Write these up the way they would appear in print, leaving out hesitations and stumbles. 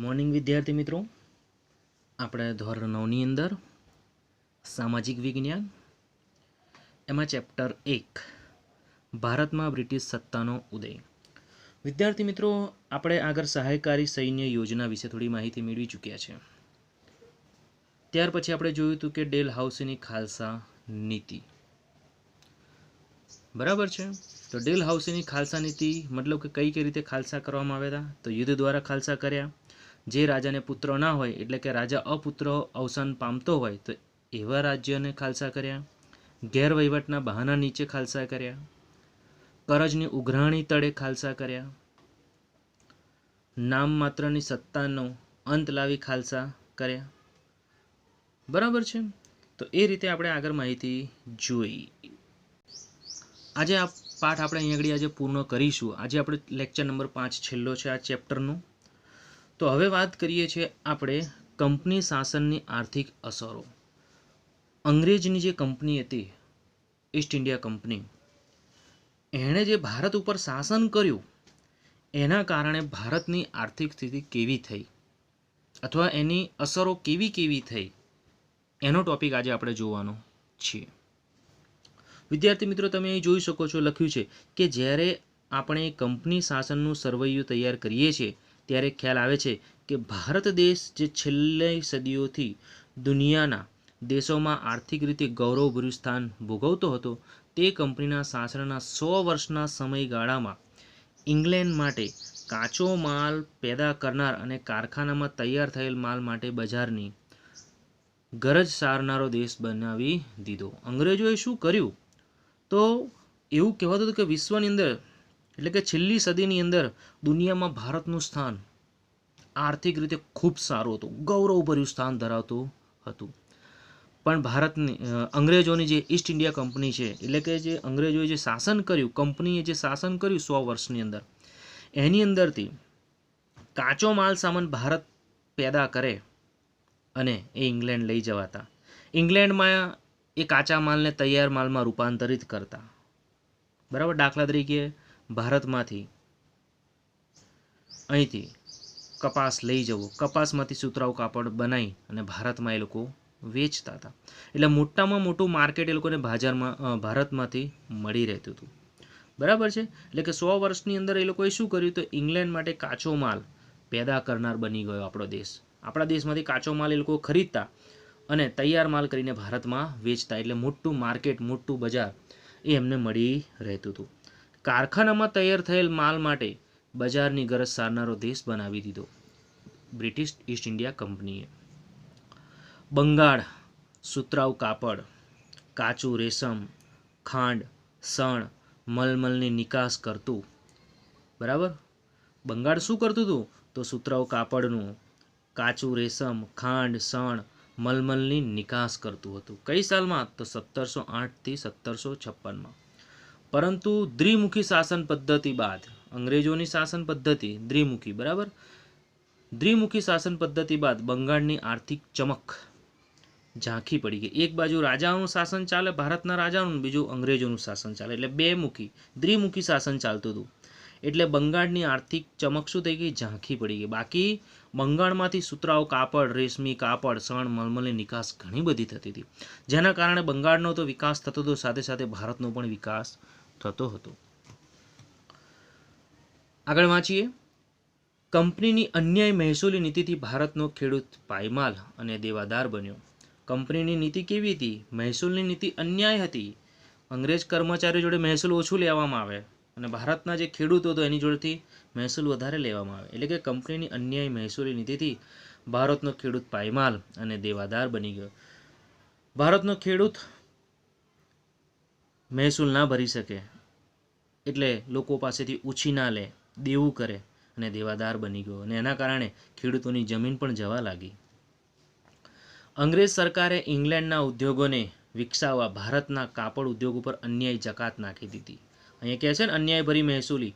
Morning વિદ્યાર્થી મિત્રો, આપણે ધોરણ 9ની અંદર સામાજિક વિજ્ઞાન એમાં ચેપ્ટર 1 ભારતમાં બ્રિટિશ સત્તાનો ઉદય. વિદ્યાર્થી મિત્રો, આપણે આગળ સહાયકારી સૈન્ય યોજના વિશે થોડી માહિતી મેળવી ચૂક્યા છે. ત્યાર પછી આપણે જોયું હતું કે ડેલહાઉસીની ખાલસા નીતિ. બરાબર છે. તો ડેલહાઉસીની ખાલસા નીતિ મતલબ કે કઈ રીતે ખાલસા કરવામાં આવ્યા હતા? તો યુદ્ધ દ્વારા ખાલસા કર્યા. જે રાજાને પુત્ર ના હોય એટલે કે રાજા અપુત્ર અવસાન પામતો હોય તો એવા રાજ્યને ખાલસા કર્યા. ગેરવહીવટના બહાના નીચે ખાલસા કર્યા. કરજની ઉઘરાણી તળે ખાલસા કર્યા. નામ માત્રની સત્તાનો અંત લાવી ખાલસા કર્યા. બરાબર છે. તો એ રીતે આપણે આગળ માહિતી જોઈ. આજે આ પાઠ આપણે અહીં આગળ આજે પૂર્ણ કરીશું. આજે આપણે લેક્ચર નંબર 5 છેલ્લો છે આ ચેપ્ટરનો. તો હવે વાત કરીએ છીએ આપણે કંપની શાસનની આર્થિક અસરો. અંગ્રેજની જે કંપની હતી, ઈસ્ટ ઇન્ડિયા કંપની, એણે જે ભારત ઉપર શાસન કર્યું એના કારણે ભારતની આર્થિક સ્થિતિ કેવી થઈ અથવા એની અસરો કેવી થઈ એનો ટોપિક આજે આપણે જોવાનો છે. વિદ્યાર્થી મિત્રો, તમે અહીં જોઈ શકો છો લખ્યું છે કે જ્યારે આપણે કંપની શાસનનું સરવૈયું તૈયાર કરીએ છીએ ત્યારે ખ્યાલ આવે છે કે ભારત દેશ જે છેલ્લી સદીઓથી દુનિયાના દેશોમાં આર્થિક રીતે ગૌરવભર્યું સ્થાન ભોગવતો હતો તે કંપનીના શાસનના 100 વર્ષના સમયગાળામાં ઇંગ્લેન્ડ માટે કાચો માલ પેદા કરનાર અને કારખાનામાં તૈયાર થયેલ માલ માટે બજારની ગરજ સારનારો દેશ બનાવી દીધો. અંગ્રેજોએ શું કર્યું? તો એવું કહેવાતું હતું કે વિશ્વની અંદર એટલે કે છેલ્લી સદીની અંદર દુનિયામાં ભારતનું સ્થાન આર્થિક રીતે ખૂબ સારું હતું, ગૌરવભર્યું સ્થાન ધરાવતું હતું. પણ ભારતની અંગ્રેજોની જે ઈસ્ટ ઇન્ડિયા કંપની છે એટલે કે જે અંગ્રેજોએ જે શાસન કર્યું, કંપનીએ જે શાસન કર્યું 100 વર્ષની અંદર, એની અંદરથી કાચો માલ સામાન ભારત પેદા કરે અને એ ઇંગ્લેન્ડ લઈ જવાતા. ઇંગ્લેન્ડમાં એ કાચા માલને તૈયાર માલમાં રૂપાંતરિત કરતા. બરાબર. દાખલા તરીકે ભારતમાંથી અહીંથી કપાસ લઈ જવો, કપાસમાંથી સુતરાઉ કાપડ બનાવી અને ભારતમાં એ લોકો વેચતા હતા. એટલે મોટામાં મોટું માર્કેટ એ લોકોને ભારતમાંથી મળી રહેતું હતું. બરાબર છે. એટલે કે 100 વર્ષની અંદર એ લોકોએ શું કર્યું? તો ઇંગ્લેન્ડ માટે કાચો માલ પેદા કરનાર બની ગયો આપણો દેશ. આપણા દેશમાંથી કાચો માલ એ લોકો ખરીદતા અને તૈયાર માલ કરીને ભારતમાં વેચતા. એટલે મોટું માર્કેટ, મોટું બજાર એ એમને મળી રહેતું હતું. કારખાનામાં તૈયાર થયેલ માલ માટે બજારની ગરજ સારનારો દેશ બનાવી દીધો બ્રિટિશ ઈસ્ટ ઇન્ડિયા કંપનીએ. બંગાળ સુતરાઉ કાપડ, કાચું રેશમ, ખાંડ, શણ, મલમલની નિકાસ કરતું. બરાબર. બંગાળ શું કરતું હતું? તો સુતરાઉ કાપડનું, કાચું રેશમ, ખાંડ, શણ, મલમલની નિકાસ કરતું હતું. કઈ સાલમાં? તો 1708 થી 1756માં. પરંતુ દ્વિમુખી શાસન પદ્ધતિ બાદ અંગ્રેજોની શાસન પદ્ધતિ દ્વિમુખી, બરાબર, દ્વિમુખી શાસન પદ્ધતિ બાદ બંગાળની આર્થિક ચમક ઝાંખી પડી ગઈ. એક બાજુ રાજાઓનું શાસન ચાલે, ભારતના રાજાઓનું, બીજું અંગ્રેજોનું શાસન ચાલે. એટલે દ્વિમુખી શાસન ચાલતું હતું. એટલે બંગાળની આર્થિક ચમક શું થઈ ગઈ? ઝાંખી પડી ગઈ. બાકી બંગાળમાંથી સુતરાઉ કાપડ, રેશમી કાપડ, શણ, મલમલની નિકાસ ઘણી બધી થતી હતી. જેના કારણે બંગાળનો તો વિકાસ થતો હતો, સાથે સાથે ભારતનો પણ વિકાસ થતો હતો. આગળ વાંચીએ. કંપનીની અન્યાય મહેસૂલી નીતિથી ભારતનો ખેડૂત પાયમાલ અને દેવાદાર બન્યો. કંપનીની નીતિ કેવી હતી? મહેસૂલની નીતિ અન્યાય હતી. અંગ્રેજ કર્મચારીઓ જોડે મહેસૂલ ઓછું લેવામાં આવે અને ભારતના જે ખેડૂતો હતો એની જોડેથી મહેસૂલ વધારે લેવામાં આવે. એટલે કે કંપનીની અન્યાય મહેસૂલી નીતિથી ભારતનો ખેડૂત પાયમાલ અને દેવાદાર બની ગયો. ભારતનો ખેડૂત મહેસૂલ ના ભરી શકે એટલે લોકો પાસેથી ઓછી ના લે, દેવું કરે અને દેવાદાર બની ગયો. અને એના કારણે ખેડૂતોની જમીન પણ જવા લાગી. અંગ્રેજ સરકારે ઇંગ્લેન્ડના ઉદ્યોગોને વિકસાવવા ભારતના કાપડ ઉદ્યોગ ઉપર અન્યાય જકાત નાખી દીધી. અહીંયા કહે છે ને અન્યાયભરી મહેસૂલી.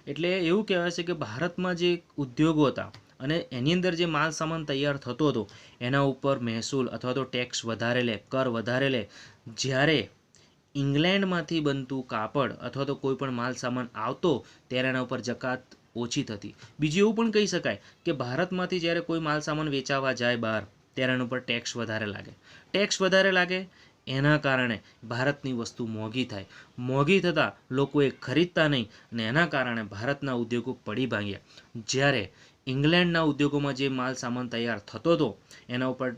એટલે એવું કહેવાય છે કે ભારતમાં જે ઉદ્યોગો હતા અને એની અંદર જે માલ સામાન તૈયાર થતો હતો એના ઉપર મહેસૂલ અથવા તો ટેક્સ વધારે લે, કર વધારે લે. જ્યારે ઇંગ્લેન્ડમાંથી બનતું કાપડ અથવા તો કોઈ પણ માલ સામાન આવતો ત્યારે એના ઉપર જકાત ઓછી થતી. બીજું એવું પણ કહી શકાય કે ભારતમાંથી જ્યારે કોઈ માલ સામાન વેચાવા જાય બહાર ત્યારે એના ઉપર ટેક્સ વધારે લાગે. ટેક્સ વધારે લાગે એના કારણે ભારતની વસ્તુ મોંઘી થાય. મોંઘી થતાં લોકો એ ખરીદતા નહીં અને એના કારણે ભારતના ઉદ્યોગો પડી ભાંગ્યા. જ્યારે ઇંગ્લેન્ડના ઉદ્યોગોમાં જે માલ સામાન તૈયાર થતો હતો એના ઉપર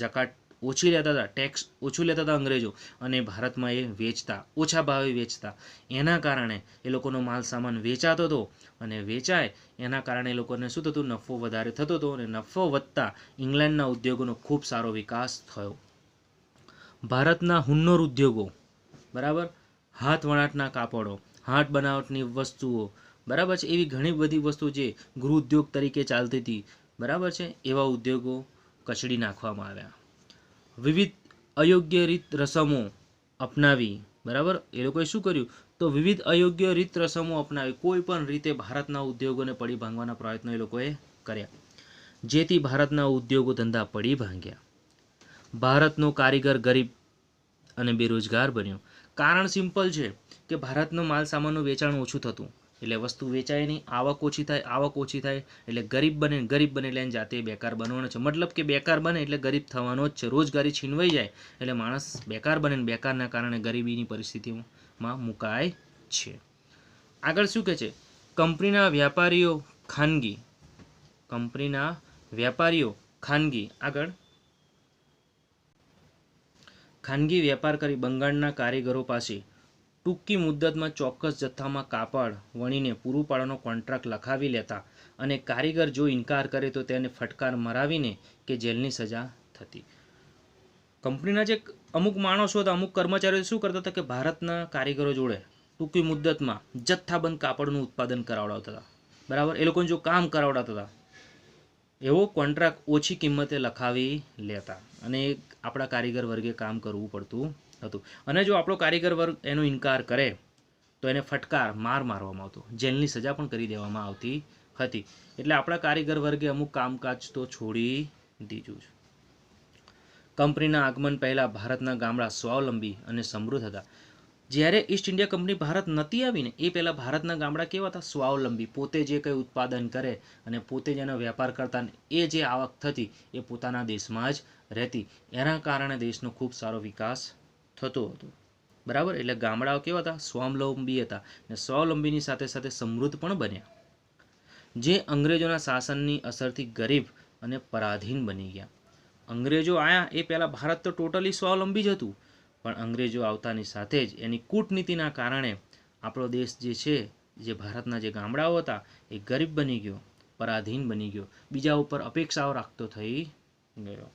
જકાત ઓછી લેતા હતા, ટેક્સ ઓછું લેતા હતા અંગ્રેજો, અને ભારતમાં એ વેચતા, ઓછા ભાવે વેચતા. એના કારણે એ લોકોનો માલ સામાન વેચાતો હતો અને વેચાય એના કારણે એ લોકોને શું થતું, નફો વધારે થતો હતો અને નફો વધતા ઇંગ્લેન્ડના ઉદ્યોગોનો ખૂબ સારો વિકાસ થયો. ભારતના હુન્નર ઉદ્યોગો, બરાબર, હાથ વણાટના કાપડો, હાથ બનાવટની વસ્તુઓ, બરાબર છે, એવી ઘણી બધી વસ્તુ જે ગૃહ ઉદ્યોગ તરીકે ચાલતી હતી, બરાબર છે, એવા ઉદ્યોગો કચડી નાખવામાં આવ્યા. વિવિધ અયોગ્ય રીત રસમો અપનાવી, બરાબર, એ લોકોએ શું કર્યું તો વિવિધ અયોગ્ય રીત રસમો અપનાવી, કોઈ પણ રીતે ભારતના ઉદ્યોગોને પડી ભાંગવાના પ્રયત્નો એ લોકોએ કર્યા, જેથી ભારતના ઉદ્યોગો ધંધા પડી ભાંગ્યા. ભારતનો કારીગર ગરીબ અને બેરોજગાર બન્યો. કારણ સિમ્પલ છે કે ભારતનો માલ સામાનનું વેચાણ ઓછું થતું એટલે વસ્તુ વેચાય નહીં, આવક ઓછી થાય, આવક ઓછી થાય એટલે ગરીબ બને, ગરીબ બને એટલે એને જાતે બેકાર બનવાનો છે. મતલબ કે બેકાર બને એટલે ગરીબ થવાનો જ છે. રોજગારી છીનવાઈ જાય એટલે માણસ બેકાર બને ને બેકારના કારણે ગરીબીની પરિસ્થિતિમાં મુકાય છે. આગળ શું કહે છે, કંપનીના વ્યાપારીઓ ખાનગી, કંપનીના વ્યાપારીઓ ખાનગી, આગળ ખાનગી વેપાર કરી બંગાળના કારીગરો પાસે ટૂંકી મુદ્દતમાં ચોક્કસ જથ્થામાં કાપડ વણીને પૂરું પાડવાનો કોન્ટ્રાક્ટ લખાવી લેતા અને કારીગર જો ઇનકાર કરે તો તેને ફટકાર મરાવીને કે જેલની સજા થતી. કંપનીના જે અમુક માણસો હતા, અમુક કર્મચારીઓ શું કરતા હતા કે ભારતના કારીગરો જોડે ટૂંકી મુદ્દતમાં જથ્થાબંધ કાપડનું ઉત્પાદન કરાવડાવતા હતા, બરાબર, એ લોકોને જો કામ કરાવડાવતા હતા એવો કોન્ટ્રાક્ટ ઓછી કિંમતે લખાવી લેતા અને આપણા કારીગર વર્ગે કામ કરવું પડતું હતું. અને જો આપણો કારીગર વર્ગ એનો ઇનકાર કરે તો એને ફટકાર માર મારવામાં આવતો, જેલની સજા પણ કરી દેવામાં આવતી હતી. એટલે આપણા કારીગર વર્ગે અમુક કામકાજ તો છોડી દીધું છે. કંપનીના આગમન પહેલાં ભારતના ગામડા સ્વાવલંબી અને સમૃદ્ધ હતા. જ્યારે ઈસ્ટ ઇન્ડિયા કંપની ભારત નહોતી આવીને એ પહેલાં ભારતના ગામડા કેવા હતા, સ્વાવલંબી, પોતે જે કંઈ ઉત્પાદન કરે અને પોતે જેનો વેપાર કરતા એ જે આવક થતી એ પોતાના દેશમાં જ રહેતી. એના કારણે દેશનો ખૂબ સારો વિકાસ થતો હતો, બરાબર. એટલે ગામડાઓ કેવા હતા, સ્વાવલંબી હતા અને સ્વાવલંબીની સાથે સાથે સમૃદ્ધ પણ બન્યા. જે અંગ્રેજોના શાસનની અસરથી ગરીબ અને પરાધીન બની ગયા. અંગ્રેજો આવ્યા એ પહેલાં ભારત તો ટોટલી સ્વાવલંબી જ હતું, પણ અંગ્રેજો આવતાની સાથે જ એની કૂટનીતિના કારણે આપણો દેશ જે છે, જે ભારતના જે ગામડાઓ હતા એ ગરીબ બની ગયો, પરાધીન બની ગયો, બીજા ઉપર અપેક્ષાઓ રાખતો થઈ ગયો.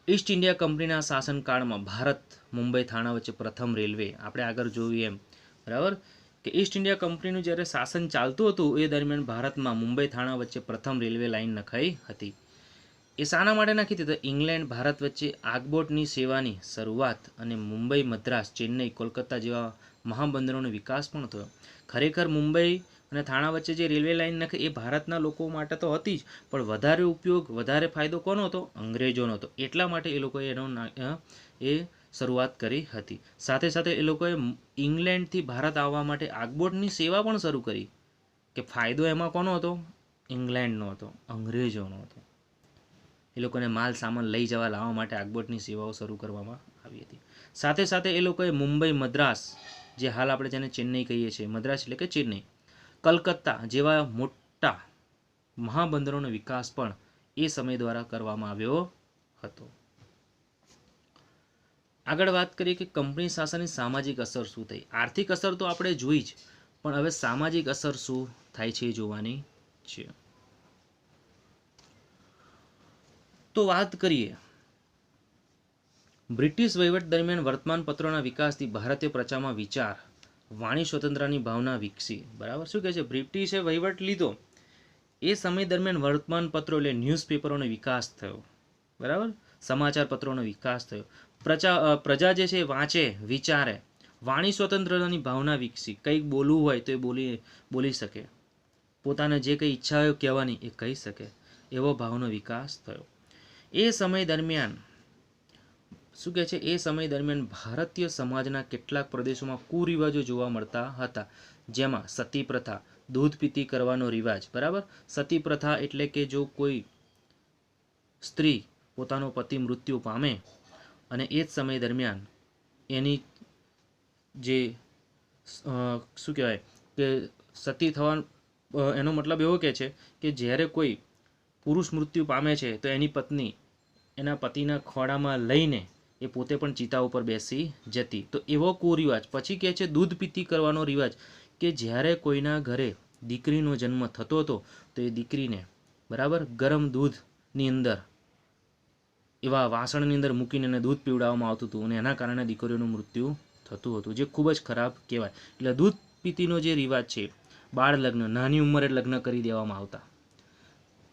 ઈસ્ટ ઇન્ડિયા કંપનીના શાસનકાળમાં ભારત મુંબઈ થાણા વચ્ચે પ્રથમ રેલવે, આપણે આગળ જોયું એમ, બરાબર, કે ઈસ્ટ ઇન્ડિયા કંપનીનું જ્યારે શાસન ચાલતું હતું એ દરમિયાન ભારતમાં મુંબઈ થાણા વચ્ચે પ્રથમ રેલવે લાઇન નખાઈ હતી. એ શાના માટે નાખી હતી તો ઇંગ્લેન્ડ ભારત વચ્ચે આગબોટની સેવાની શરૂઆત અને મુંબઈ, મદ્રાસ, ચેન્નઈ, કોલકાતા જેવા મહાબંદરોનો વિકાસ પણ થયો. ખરેખર મુંબઈ અને થાણા વચ્ચે જે રેલવે લાઇન નખી એ ભારતના લોકો માટે તો હતી જ, પણ વધારે ઉપયોગ, વધારે ફાયદો કોનો હતો, અંગ્રેજોનો હતો. એટલા માટે એ લોકોએ એ શરૂઆત કરી હતી. સાથે સાથે એ લોકોએ ઇંગ્લેન્ડથી ભારત આવવા માટે આગબોટની સેવા પણ શરૂ કરી, કે ફાયદો એમાં કોનો હતો, ઇંગ્લેન્ડનો હતો, અંગ્રેજોનો હતો. એ લોકોને માલ સામાન લઈ જવા લાવવા માટે આગબોટની સેવાઓ શરૂ કરવામાં આવી હતી. સાથે સાથે એ લોકોએ મુંબઈ, મદ્રાસ, જે હાલ આપણે જેને ચેન્નઈ કહીએ છીએ, મદ્રાસ એટલે કે ચેન્નઈ, કલકત્તા જેવા મોટા મહાબંદરોનો વિકાસ પણ એ સમય દ્વારા કરવામાં આવ્યો હતો. આગળ વાત કરીએ કે કંપની શાસનની સામાજિક અસર શું થઈ. આર્થિક અસર તો આપણે જોઈ જ, પણ હવે સામાજિક અસર શું થાય છે એ જોવાની છે. તો વાત કરીએ બ્રિટિશ વહીવટ દરમિયાન વર્તમાનપત્રોના વિકાસથી ભારતીય પ્રજામાં વિચાર, વાણી સ્વતંત્રતાની ભાવના વિકસી, બરાબર. શું કહે છે, બ્રિટિશે વહીવટ લીધો એ સમય દરમિયાન વર્તમાનપત્રો એટલે ન્યૂઝપેપરોનો વિકાસ થયો, બરાબર, સમાચાર પત્રોનો વિકાસ થયો. પ્રજા જે છે વાંચે, વિચારે, વાણી સ્વતંત્રતાની ભાવના વિકસી, કંઈક બોલવું હોય તો એ બોલી શકે, પોતાને જે કંઈ ઈચ્છા હોય કહેવાની એ કહી શકે, એવો ભાવનો વિકાસ થયો. એ સમય દરમિયાન શું કહે છે, એ સમય દરમિયાન ભારતીય સમાજના કેટલાક પ્રદેશોમાં કુરિવાજો જોવા મળતા હતા, જેમાં સતી પ્રથા, દૂધ પીતી કરવાનો રિવાજ. બરાબર, સતી પ્રથા એટલે કે જો કોઈ સ્ત્રી પોતાનો પતિ મૃત્યુ પામે અને એ જ સમય દરમિયાન એની જે શું કહેવાય કે સતી થવા, એનો મતલબ એવો કહે છે કે જ્યારે કોઈ પુરુષ મૃત્યુ પામે છે તો એની પત્ની એના પતિના ખોળામાં લઈને એ પોતે પણ ચિતા ઉપર બેસી જતી. તો એવો કુરિવાજ. પછી કહે છે દૂધ પીતી કરવાનો રિવાજ, કે જ્યારે કોઈના ઘરે દીકરીનો જન્મ થતો હતો તો એ દીકરીને બરાબર ગરમ દૂધની અંદર એવા વાસણની અંદર મૂકીને એને દૂધ પીવડાવવામાં આવતું હતું અને એના કારણે દીકરીઓનું મૃત્યુ થતું હતું, જે ખૂબ જ ખરાબ કહેવાય. એટલે દૂધ પીતીનો જે રિવાજ છે, બાળ લગ્ન, નાની ઉંમરે લગ્ન કરી દેવામાં આવતા.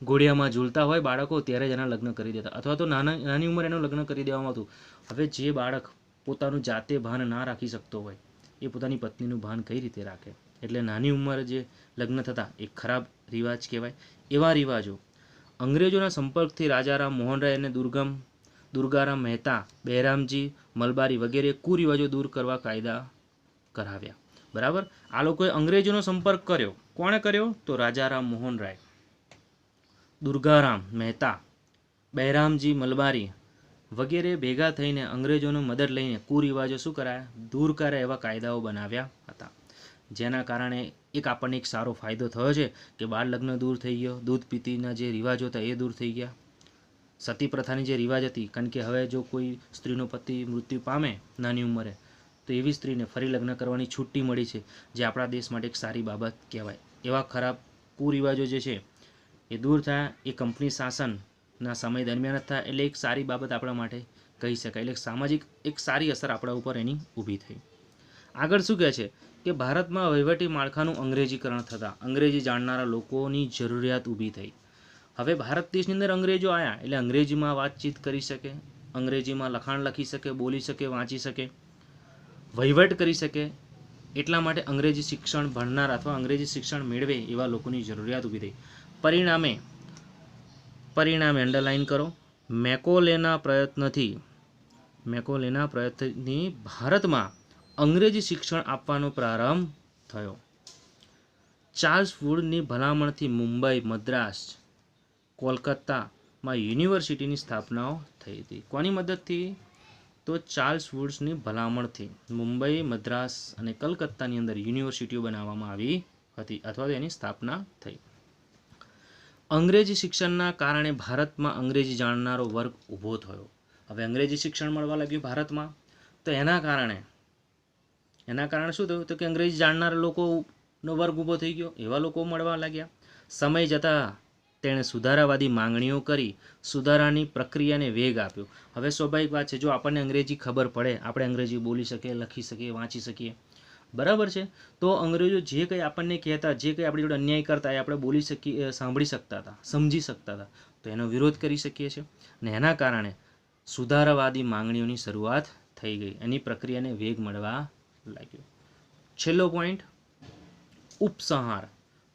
ઘોડિયામાં ઝૂલતા હોય બાળકો ત્યારે જ એના લગ્ન કરી દેતા, અથવા તો નાની ઉંમરે એનું લગ્ન કરી દેવામાં આવતું. હવે જે બાળક પોતાનું જાતે ભાન ના રાખી શકતો હોય એ પોતાની પત્નીનું ભાન કઈ રીતે રાખે? એટલે નાની ઉંમરે જે લગ્ન થતા એ ખરાબ રિવાજ કહેવાય. એવા રિવાજો અંગ્રેજોના સંપર્કથી રાજારામ મોહનરાય અને દુર્ગારામ મહેતા, બહેરામજી મલબારી વગેરે કુરિવાજો દૂર કરવા કાયદા કરાવ્યા. બરાબર, આ લોકોએ અંગ્રેજોનો સંપર્ક કર્યો. કોણે કર્યો? તો રાજારામ મોહનરાય, દુર્ગારામ મહેતા, બહેરામજી મલબારી વગેરે ભેગા થઈને અંગ્રેજોનો મદદ લઈને કુરિવાજો શું કરાયા? દૂર કર્યા. એવા કાયદાઓ બનાવ્યા હતા, જેના કારણે એક આપણને એક સારો ફાયદો થયો છે કે બાળ લગ્ન દૂર થઈ ગયો, દૂધ પીતીના જે રિવાજો હતા એ દૂર થઈ ગયા, સતી પ્રથાની જે રિવાજ હતી, કારણ કે હવે જો કોઈ સ્ત્રીનો પતિ મૃત્યુ પામે નાની ઉંમરે તો એવી સ્ત્રીને ફરી લગ્ન કરવાની છૂટી મળી છે, જે આપણા દેશ માટે એક સારી બાબત કહેવાય. એવા ખરાબ કુરિવાજો જે છે એ દૂર થયા. એ કંપની શાસનના સમય દરમિયાન જ થયા, એટલે એક સારી બાબત આપણા માટે કહી શકાય. એટલે સામાજિક એક સારી અસર આપણા ઉપર એની ઊભી થઈ. આગળ શું કહે છે કે ભારતમાં વહીવટી માળખાનું અંગ્રેજીકરણ થતાં અંગ્રેજી જાણનારા લોકોની જરૂરિયાત ઊભી થઈ. હવે ભારત દેશની અંદર અંગ્રેજો આવ્યા એટલે અંગ્રેજીમાં વાતચીત કરી શકે, અંગ્રેજીમાં લખાણ લખી શકે, બોલી શકે, વાંચી શકે, વહીવટ કરી શકે. એટલા માટે અંગ્રેજી શિક્ષણ ભણનાર અથવા અંગ્રેજી શિક્ષણ મેળવે એવા લોકોની જરૂરિયાત ઊભી થઈ. પરિણામે અંડરલાઇન કરો, મેકોલેના પ્રયત્નથી ભારતમાં અંગ્રેજી શિક્ષણ આપવાનો પ્રારંભ થયો. ચાર્લ્સ વુડની ભલામણથી મુંબઈ, મદ્રાસ, કોલકાતામાં યુનિવર્સિટીની સ્થાપનાઓ થઈ હતી. કોની મદદથી? તો ચાર્લ્સ વુડ્સની ભલામણથી મુંબઈ, મદ્રાસ અને કલકત્તાની અંદર યુનિવર્સિટીઓ બનાવવામાં આવી હતી અથવા તો એની સ્થાપના થઈ. અંગ્રેજી શિક્ષણના કારણે ભારતમાં અંગ્રેજી જાણનારો વર્ગ ઊભો થયો. હવે અંગ્રેજી શિક્ષણ મળવા લાગ્યું ભારતમાં, તો એના કારણે શું થયું? તો કે અંગ્રેજી જાણનારા લોકોનો વર્ગ ઊભો થઈ ગયો, એવા લોકો મળવા લાગ્યા. સમય જતાં તેણે સુધારાવાદી માંગણીઓ કરી સુધારાની પ્રક્રિયાને વેગ આપ્યો. હવે સ્વાભાવિક વાત છે, જો આપણને અંગ્રેજી ખબર પડે, આપણે અંગ્રેજી બોલી શકીએ, લખી શકીએ, વાંચી શકીએ, બરાબર છે, તો અંગ્રેજો જે કંઈ આપણને કહેતા, જે કંઈ આપણી જોડે અન્યાય કરતા એ આપણે બોલી શકીએ, સાંભળી શકતા હતા, સમજી શકતા હતા, તો એનો વિરોધ કરી શકીએ છીએ. અને એના કારણે સુધારાવાદી માંગણીઓની શરૂઆત થઈ ગઈ, એની પ્રક્રિયાને વેગ મળવા લાગ્યો. છેલ્લો પોઈન્ટ, ઉપસંહાર.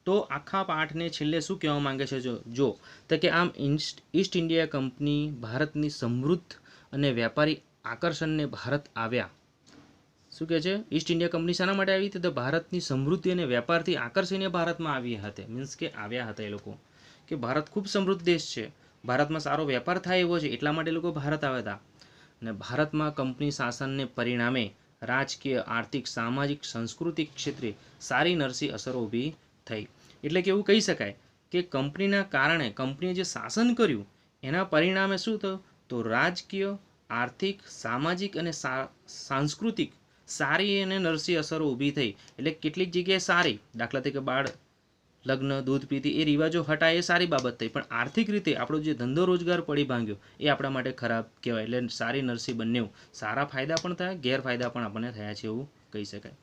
તો આખા પાઠને છેલ્લે શું કહેવા માંગે છે? જો તો કે આમ ઈસ્ટ ઇન્ડિયા કંપની ભારતની સમૃદ્ધ અને વ્યાપારી આકર્ષણને ભારત આવ્યા. શું કહે છે? ઈસ્ટ ઇન્ડિયા કંપની શાના માટે આવી હતી? તો ભારતની સમૃદ્ધિ અને વ્યાપારથી આકર્ષીને ભારતમાં આવી હતી. મીન્સ કે આવ્યા હતા એ લોકો, કે ભારત ખૂબ સમૃદ્ધ દેશ છે, ભારતમાં સારો વેપાર થાય એવો છે, એટલા માટે લોકો ભારત આવ્યા હતા. અને ભારતમાં કંપની શાસનને પરિણામે રાજકીય, આર્થિક, સામાજિક, સાંસ્કૃતિક ક્ષેત્રે સારી નરસી અસરો ઊભી થઈ. એટલે કે એવું કહી શકાય કે કંપનીના કારણે, કંપનીએ જે શાસન કર્યું એના પરિણામે શું થયું? તો રાજકીય, આર્થિક, સામાજિક અને સાંસ્કૃતિક સારી અને નરસી અસરો ઊભી થઈ. એટલે કેટલીક જગ્યાએ સારી, દાખલા તરીકે બાળ લગ્ન, દૂધ પીતી એ રિવાજો હટાય એ સારી બાબત થઈ, પણ આર્થિક રીતે આપણો જે ધંધો રોજગાર પડી ભાંગ્યો એ આપણા માટે ખરાબ કહેવાય. એટલે સારી નરસી બંને સારા ફાયદા પણ થયા, ગેરફાયદા પણ આપણને થયા છે એવું કહી શકાય.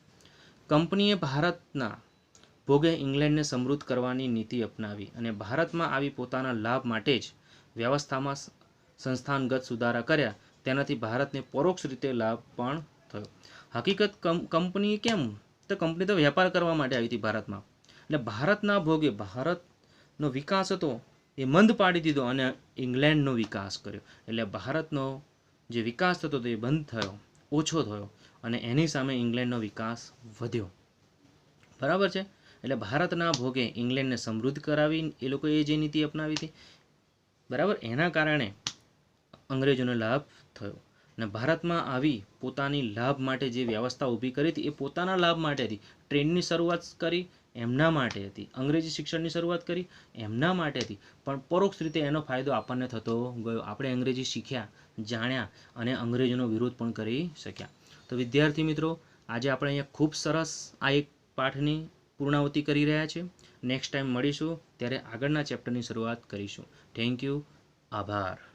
કંપનીએ ભારતના ભોગે ઇંગ્લેન્ડને સમૃદ્ધ કરવાની નીતિ અપનાવી અને ભારતમાં આવી પોતાના લાભ માટે જ વ્યવસ્થામાં સંસ્થાનગત સુધારા કર્યા. તેનાથી ભારતને પરોક્ષ રીતે લાભ પણ થયો. હકીકત કંપની કેમ? તો કંપની તો વેપાર કરવા માટે આવી હતી ભારતમાં, એટલે ભારતના ભોગે ભારતનો વિકાસ હતો એ મંદ પાડી દીધો અને ઇંગ્લેન્ડનો વિકાસ કર્યો. એટલે ભારતનો જે વિકાસ થતો હતો એ બંધ થયો, ઓછો થયો, અને એની સામે ઇંગ્લેન્ડનો વિકાસ વધ્યો. બરાબર છે. એટલે ભારતના ભોગે ઇંગ્લેન્ડને સમૃદ્ધ કરાવી એ લોકોએ જે નીતિ અપનાવી હતી, બરાબર, એના કારણે અંગ્રેજોને લાભ થયો. અને ભારતમાં આવી પોતાની લાભ માટે જે વ્યવસ્થા ઊભી કરી હતી એ પોતાના લાભ માટે હતી. ટ્રેનની શરૂઆત કરી એમના માટે હતી, અંગ્રેજી શિક્ષણની શરૂઆત કરી એમના માટે હતી, પણ પરોક્ષ રીતે એનો ફાયદો આપણને થતો ગયો. આપણે અંગ્રેજી શીખ્યા, જાણ્યા અને અંગ્રેજોનો વિરોધ પણ કરી શક્યા. તો વિદ્યાર્થી મિત્રો, આજે આપણે અહીંયા ખૂબ સરસ આ એક પાઠની પૂર્ણાવતિ કરી રહ્યા છે. નેક્સ્ટ ટાઈમ મળીશું ત્યારે આગળના ચેપ્ટરની શરૂઆત કરીશું. Thank you. આભાર.